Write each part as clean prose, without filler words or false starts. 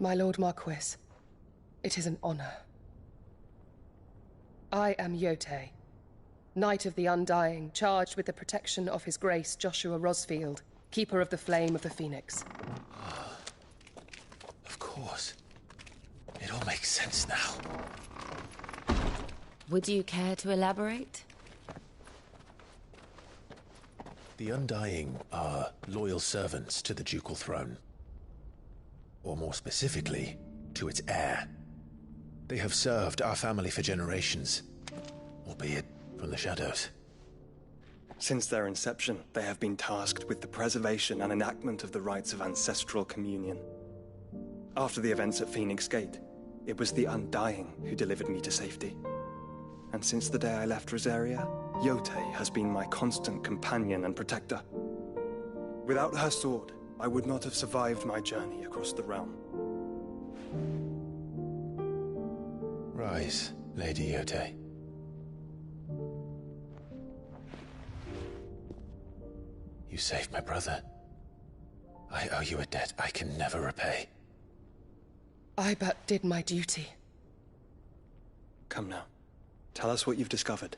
My Lord Marquis, it is an honor. I am Yotei, Knight of the Undying, charged with the protection of His Grace Joshua Rosfield, Keeper of the Flame of the Phoenix. Of course. It all makes sense now. Would you care to elaborate? The Undying are loyal servants to the ducal throne. Or more specifically, to its heir. They have served our family for generations, albeit from the shadows. Since their inception, they have been tasked with the preservation and enactment of the rites of ancestral communion. After the events at Phoenix Gate, it was the Undying who delivered me to safety. And since the day I left Rosaria, Yotei has been my constant companion and protector. Without her sword, I would not have survived my journey across the realm. Rise, Lady Yotei. You saved my brother. I owe you a debt I can never repay. I but did my duty. Come now. Tell us what you've discovered.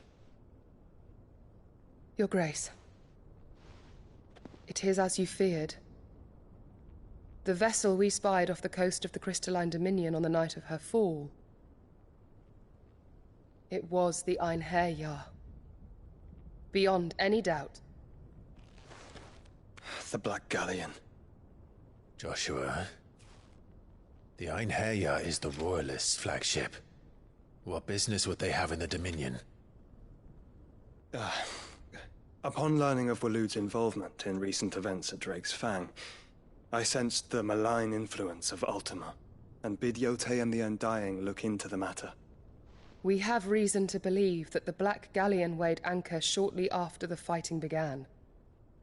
Your Grace. It is as you feared. The vessel we spied off the coast of the Crystalline Dominion on the night of her fall. It was the Einherjar. Beyond any doubt. The Black Galleon. Joshua, the Einherjar is the Royalists' flagship. What business would they have in the Dominion? Upon learning of Waloed's involvement in recent events at Drake's Fang, I sensed the malign influence of Ultima, and bid Yotei and the Undying look into the matter. We have reason to believe that the Black Galleon weighed anchor shortly after the fighting began,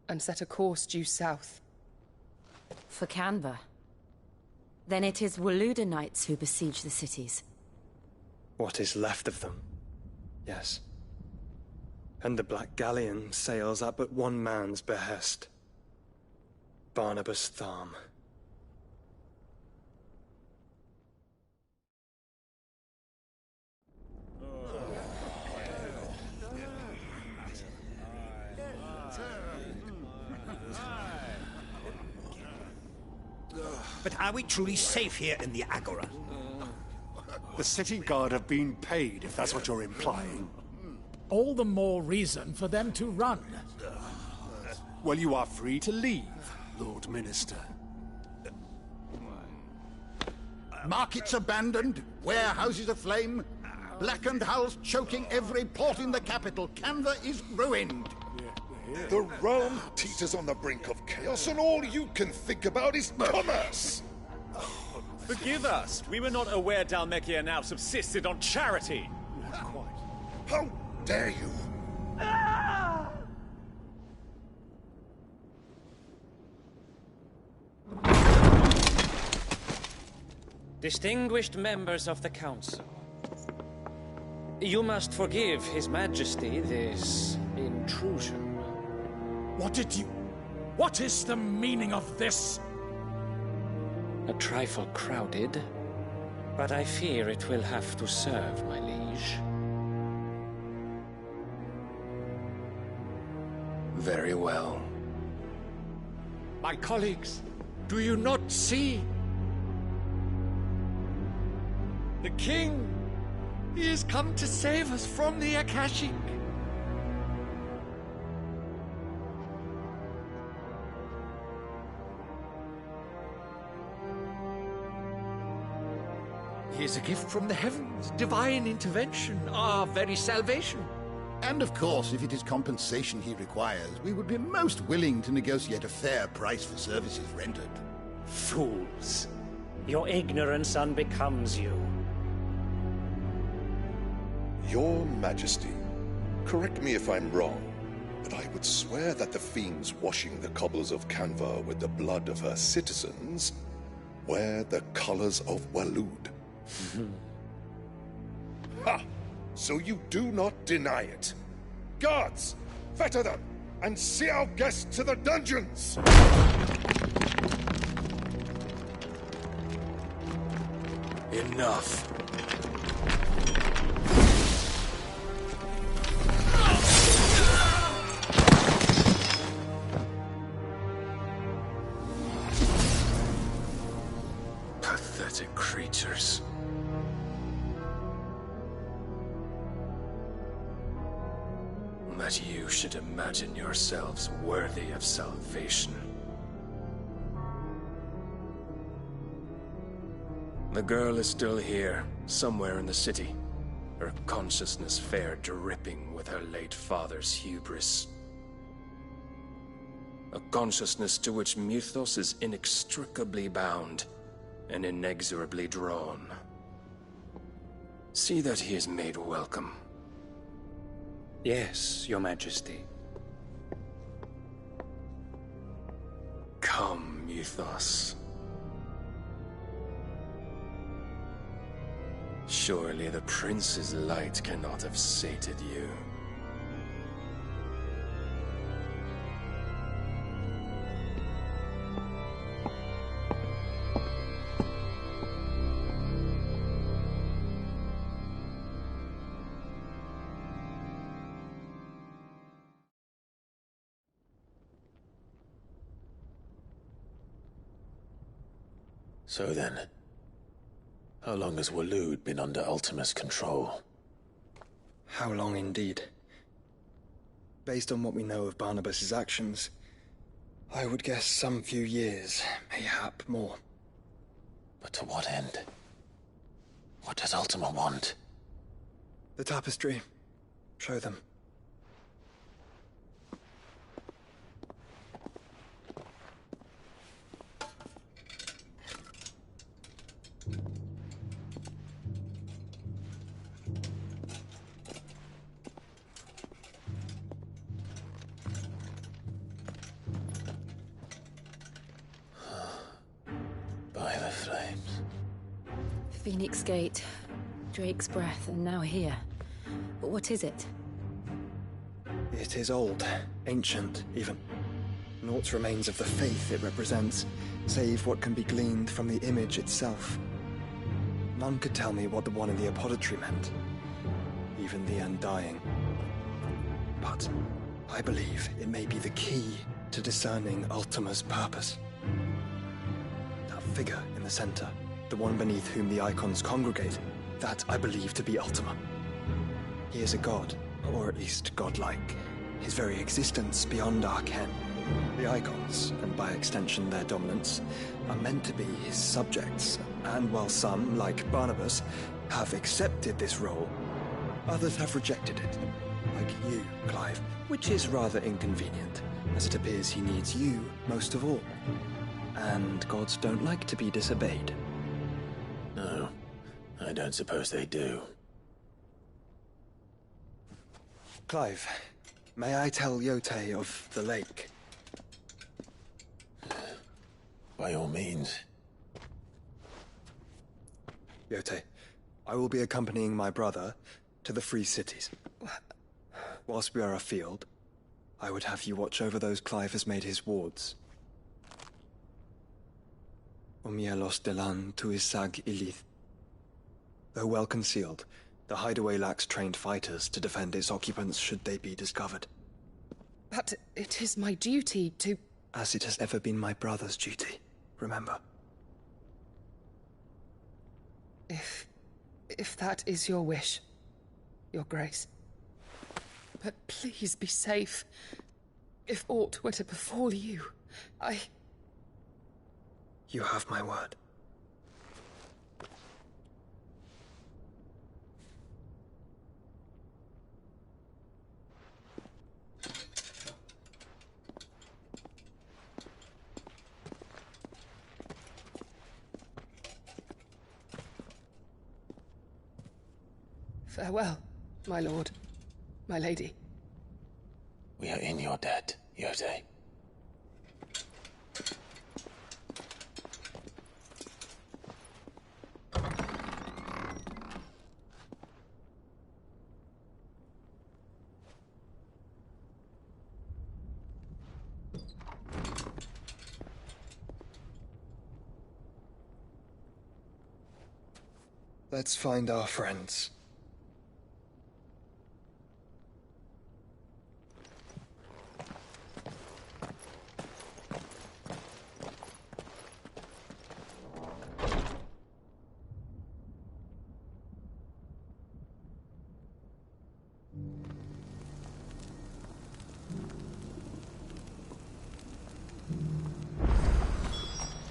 and set a course due south. For Canva. Then it is Waloed Knights who besiege the cities. What is left of them, yes. And the Black Galleon sails at but one man's behest. Barnabas Tharm. But are we truly safe here in the Agora? The city guard have been paid, if that's what you're implying. All the more reason for them to run. Well, you are free to leave, Lord Minister. Markets abandoned, warehouses aflame, blackened hulls choking every port in the capital. Canva is ruined. The realm teeters on the brink of chaos, and all you can think about is commerce! Forgive us! We were not aware Dhalmekia now subsisted on charity! Not quite. How dare you! Distinguished members of the Council, you must forgive His Majesty this intrusion. What is the meaning of this? A trifle crowded, but I fear it will have to serve, my liege. Very well. My colleagues, do you not see? The King! He has come to save us from the Akashic! He is a gift from the heavens, divine intervention, our very salvation. And of course, if it is compensation he requires, we would be most willing to negotiate a fair price for services rendered. Fools! Your ignorance unbecomes you. Your Majesty, correct me if I'm wrong, but I would swear that the fiends washing the cobbles of Canva with the blood of her citizens wear the colors of Waloed. Ha! So you do not deny it. Guards, fetter them, and see our guests to the dungeons! Enough. Pathetic creatures. That you should imagine yourselves worthy of salvation. The girl is still here, somewhere in the city. Her consciousness fair dripping with her late father's hubris. A consciousness to which Mythos is inextricably bound and inexorably drawn. See that he is made welcome. Yes, Your Majesty. Come, Mythos. Surely the prince's light cannot have sated you. So then, how long has Waloed been under Ultima's control? How long indeed? Based on what we know of Barnabas's actions, I would guess some few years, mayhap more. But to what end? What does Ultima want? The tapestry. Show them. By the flames. Phoenix Gate, Drake's Breath, and now here. But what is it? It is old, ancient, even. Naught remains of the faith it represents, save what can be gleaned from the image itself. None could tell me what the one in the apothecary meant, even the Undying. But I believe it may be the key to discerning Ultima's purpose. That figure in the center, the one beneath whom the icons congregate, that I believe to be Ultima. He is a god, or at least godlike, his very existence beyond our ken. The icons, and by extension their dominance, are meant to be his subjects, and while some, like Barnabas, have accepted this role, others have rejected it, like you, Clive, which is rather inconvenient, as it appears he needs you most of all. And gods don't like to be disobeyed. No, I don't suppose they do. Clive, may I tell Yote of the lake? By all means. Yote, I will be accompanying my brother to the Free Cities. Whilst we are afield, I would have you watch over those Clive has made his wards. Omielos delan tuisag ilith. Though well concealed, the hideaway lacks trained fighters to defend its occupants should they be discovered. But it is my duty to... As it has ever been my brother's duty, remember. If that is your wish, Your Grace. But please be safe. If aught were to befall you, You have my word. Farewell, my lord, my lady. We are in your debt, Yote. Let's find our friends.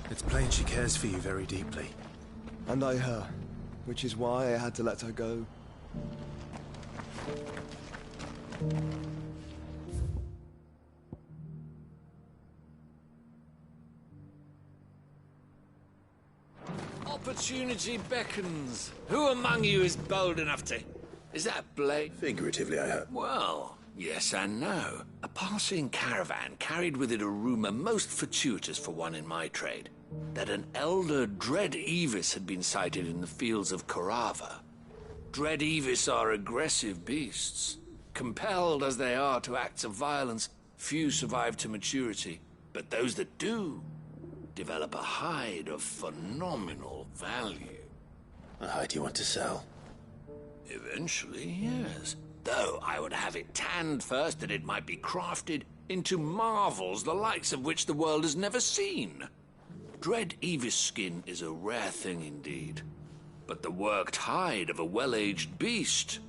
It's plain she cares for you very deeply. And I her, which is why I had to let her go. Opportunity beckons. Who among you is bold enough to... Is that Blake? Figuratively, I hope. Well, yes and no. A passing caravan carried with it a rumor most fortuitous for one in my trade, that an elder Dread Evis had been sighted in the fields of Carava. Dread Evis are aggressive beasts. Compelled as they are to acts of violence, few survive to maturity, but those that do develop a hide of phenomenal value. A hide you want to sell? Eventually, yes. Though I would have it tanned first that it might be crafted into marvels the likes of which the world has never seen. Dread Evis skin is a rare thing indeed. But the worked hide of a well-aged beast,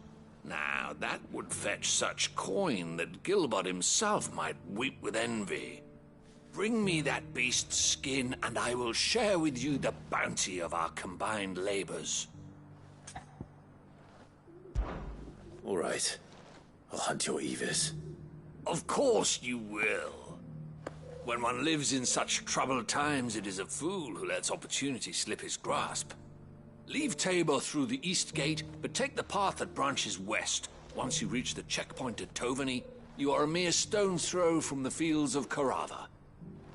now that would fetch such coin that Gilbert himself might weep with envy. Bring me that beast's skin, and I will share with you the bounty of our combined labors. All right. I'll hunt your Evis. Of course you will. When one lives in such troubled times, it is a fool who lets opportunity slip his grasp. Leave Tabor through the east gate, but take the path that branches west. Once you reach the checkpoint at Tovany, you are a mere stone's throw from the fields of Carava.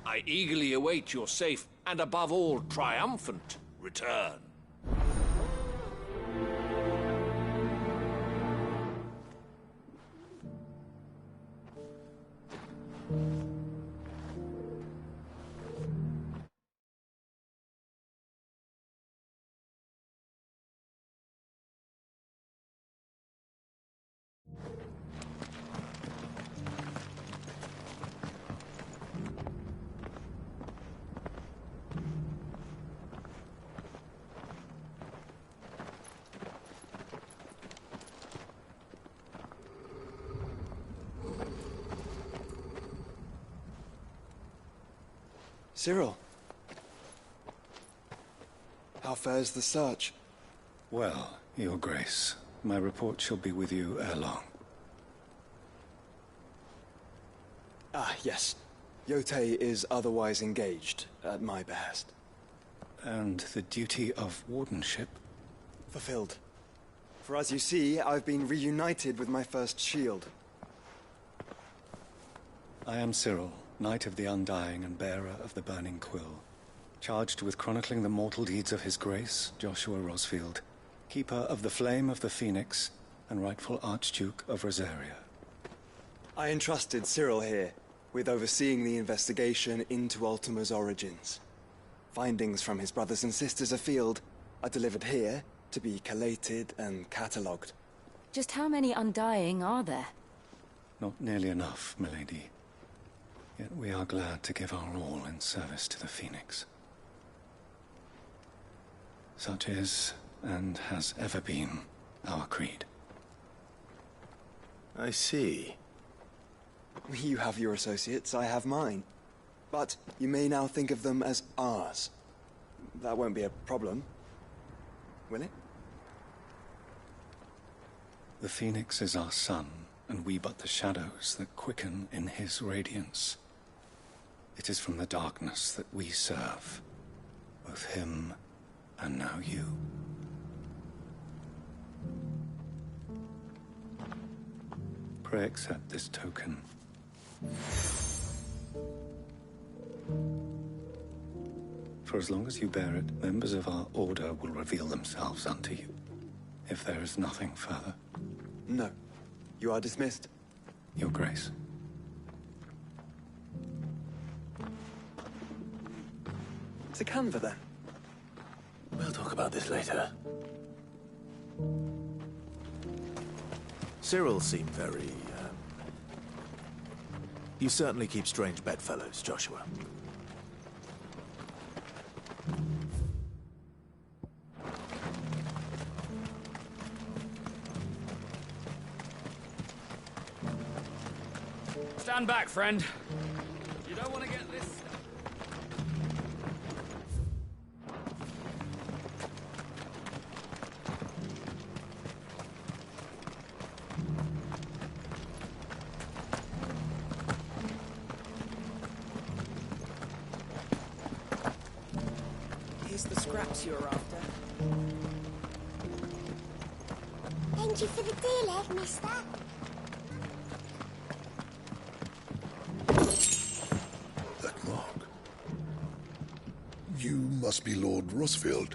I eagerly await your safe, and above all, triumphant return. Cyril. How fares the search? Well, Your Grace, my report shall be with you ere long. Ah, yes. Yotei is otherwise engaged, at my behest. And the duty of wardenship? Fulfilled. For as you see, I've been reunited with my first shield. I am Cyril, Knight of the Undying and bearer of the Burning Quill, charged with chronicling the mortal deeds of His Grace, Joshua Rosfield, Keeper of the Flame of the Phoenix, and rightful Archduke of Rosaria. I entrusted Cyril here with overseeing the investigation into Ultima's origins. Findings from his brothers and sisters afield are delivered here to be collated and catalogued. Just how many Undying are there? Not nearly enough, milady. Yet we are glad to give our all in service to the Phoenix. Such is, and has ever been, our creed. I see. You have your associates, I have mine. But you may now think of them as ours. That won't be a problem, will it? The Phoenix is our sun, and we but the shadows that quicken in his radiance. It is from the darkness that we serve, both him and now you. Pray accept this token. For as long as you bear it, members of our order will reveal themselves unto you, if there is nothing further. No. You are dismissed. Your Grace. To Canva, then? We'll talk about this later. Cyril seemed very, You certainly keep strange bedfellows, Joshua. Stand back, friend. You don't want to get this... Here's the scraps you're after. Thank you for the deal, Ed, mister. That mark. You must be Lord Rosfield.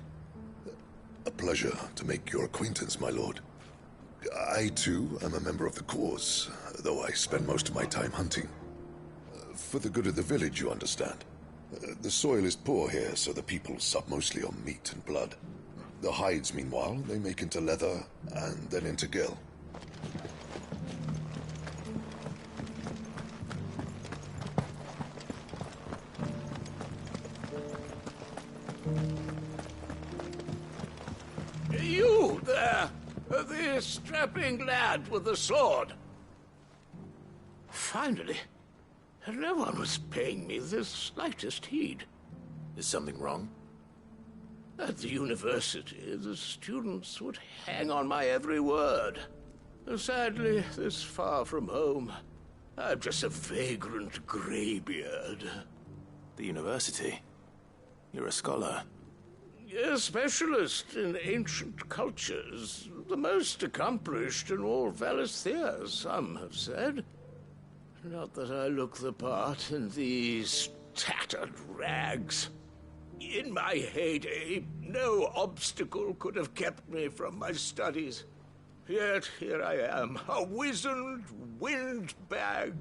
A pleasure to make your acquaintance, my lord. I, too, am a member of the cause, though I spend most of my time hunting. For the good of the village, you understand. The soil is poor here, so the people sup mostly on meat and blood. The hides, meanwhile, they make into leather, and then into gill. You there! The strapping lad with the sword! Finally, no one was paying me the slightest heed. Is something wrong? At the university, the students would hang on my every word. Sadly, this far from home, I'm just a vagrant greybeard. The university? You're a scholar. A specialist in ancient cultures. The most accomplished in all Valisthea, some have said. Not that I look the part in these tattered rags. In my heyday, no obstacle could have kept me from my studies. Yet here I am, a wizened windbag,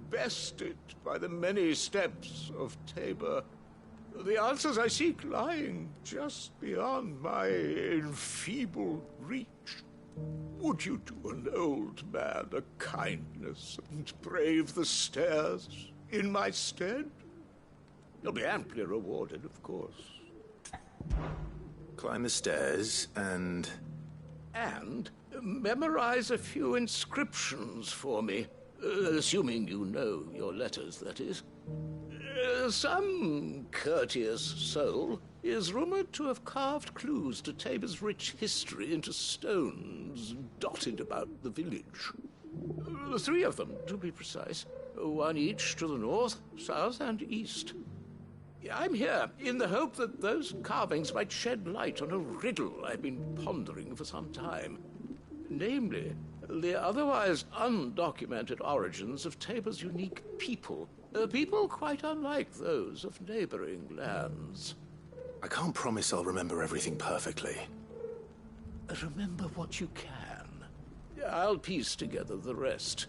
bested by the many steps of Tabor. The answers I seek lying just beyond my enfeebled reach. Would you do an old man a kindness and brave the stairs in my stead? You'll be amply rewarded, of course. Climb the stairs and... And memorize a few inscriptions for me. Assuming you know your letters, that is. Some courteous soul is rumored to have carved clues to Tabor's rich history into stones dotted about the village. 3 of them, to be precise. 1 each to the north, south, and east. I'm here in the hope that those carvings might shed light on a riddle I've been pondering for some time. Namely, the otherwise undocumented origins of Tabor's unique people. People quite unlike those of neighboring lands. I can't promise I'll remember everything perfectly. Remember what you can. I'll piece together the rest.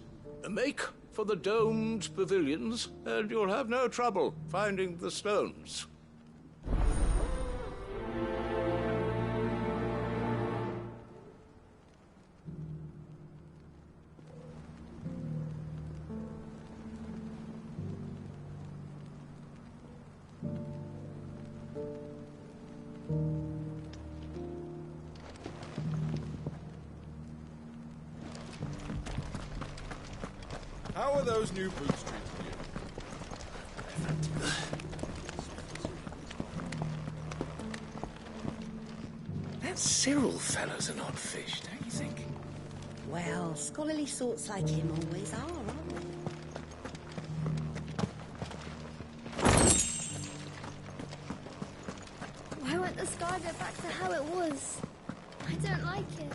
Make for the domed pavilions, and you'll have no trouble finding the stones. How are those new boots treating you? That Cyril fellow's an odd fish, don't you think? Well, scholarly sorts like him always are, aren't they? Why won't the sky go back to how it was? I don't like it.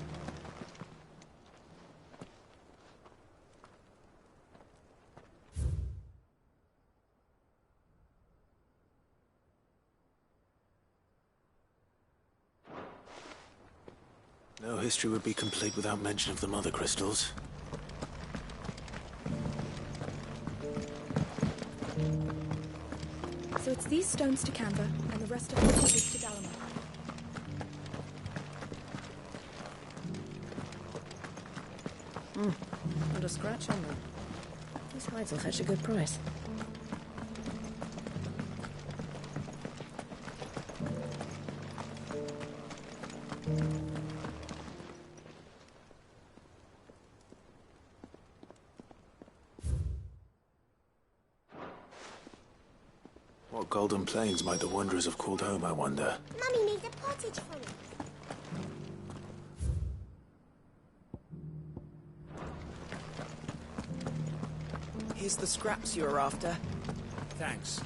No history would be complete without mention of the mother crystals. So it's these stones to Canva, and the rest of the pieces to Dalamar. Not a scratch on them. These hides will fetch a good price. What golden plains might the wanderers have called home, I wonder? Mummy made a pottage for us. Here's the scraps you were after. Thanks.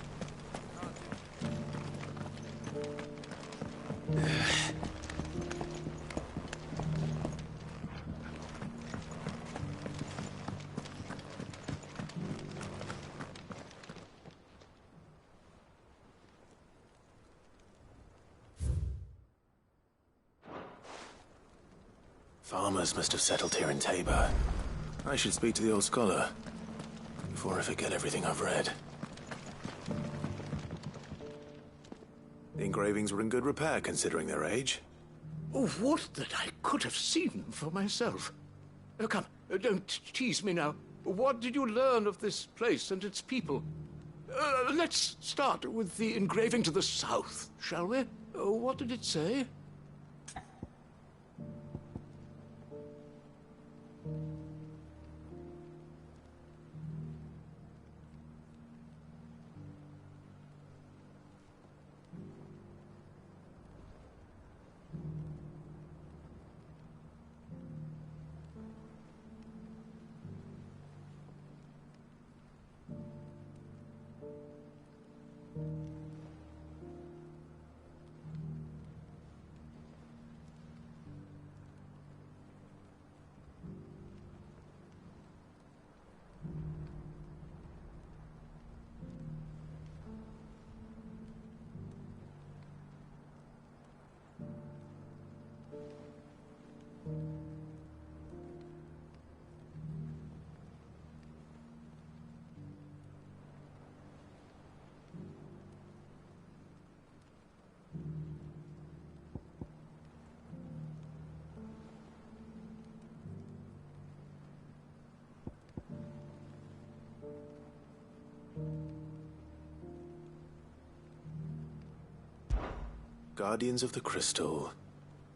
Farmers must have settled here in Tabor. I should speak to the old scholar before I forget everything I've read. The engravings were in good repair, considering their age. Oh, would that I could have seen them for myself. Come, don't tease me now. What did you learn of this place and its people? Let's start with the engraving to the south, shall we? What did it say? Guardians of the Crystal,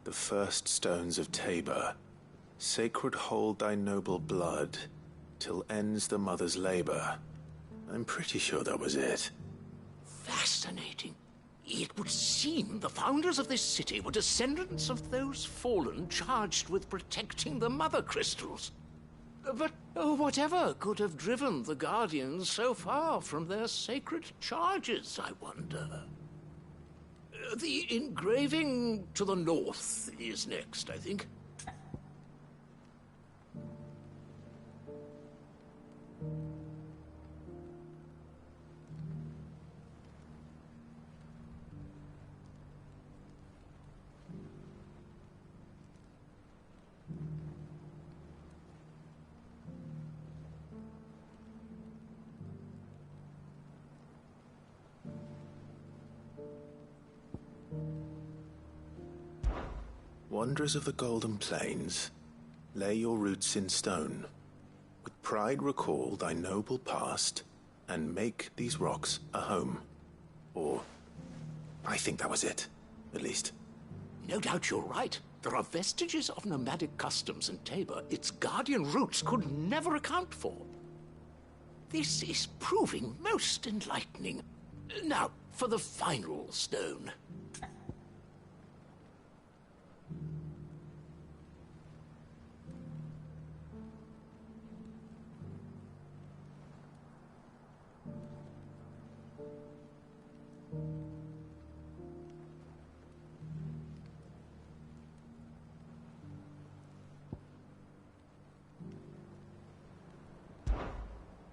the first stones of Tabor, sacred hold thy noble blood, till ends the mother's labor. I'm pretty sure that was it. Fascinating. It would seem the founders of this city were descendants of those fallen charged with protecting the mother crystals. But whatever could have driven the Guardians so far from their sacred charges, I wonder? The engraving to the north is next, I think. Wanderers of the Golden Plains, lay your roots in stone. With pride recall thy noble past, and make these rocks a home. Or, I think that was it, at least. No doubt you're right. There are vestiges of nomadic customs in Tabor its guardian roots could never account for. This is proving most enlightening. Now, for the final stone.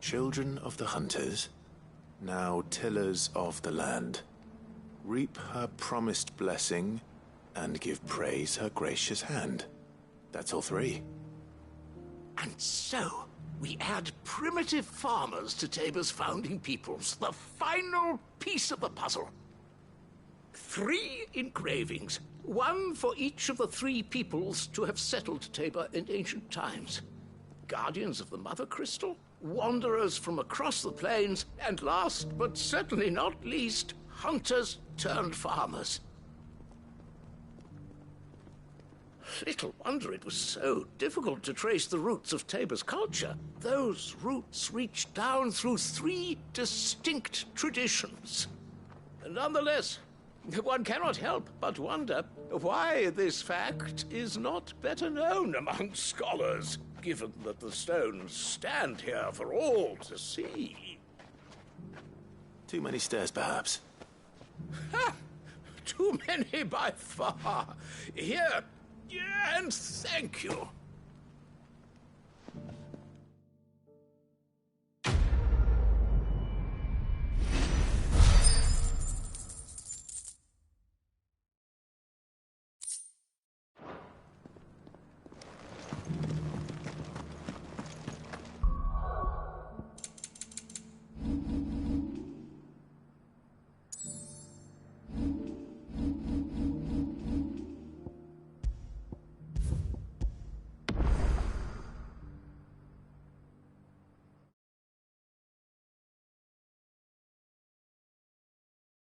Children of the hunters, now tillers of the land, reap her promised blessing and give praise her gracious hand. That's all three. And so, we add primitive farmers to Tabor's founding peoples, the final piece of the puzzle. 3 engravings, one for each of the 3 peoples to have settled Tabor in ancient times. guardians of the Mother Crystal, wanderers from across the plains, and last but certainly not least, hunters turned farmers. Little wonder it was so difficult to trace the roots of Tabor's culture. Those roots reached down through 3 distinct traditions. Nonetheless, one cannot help but wonder why this fact is not better known among scholars, given that the stones stand here for all to see. Too many stairs, perhaps. Ha! Too many by far. Here, and thank you.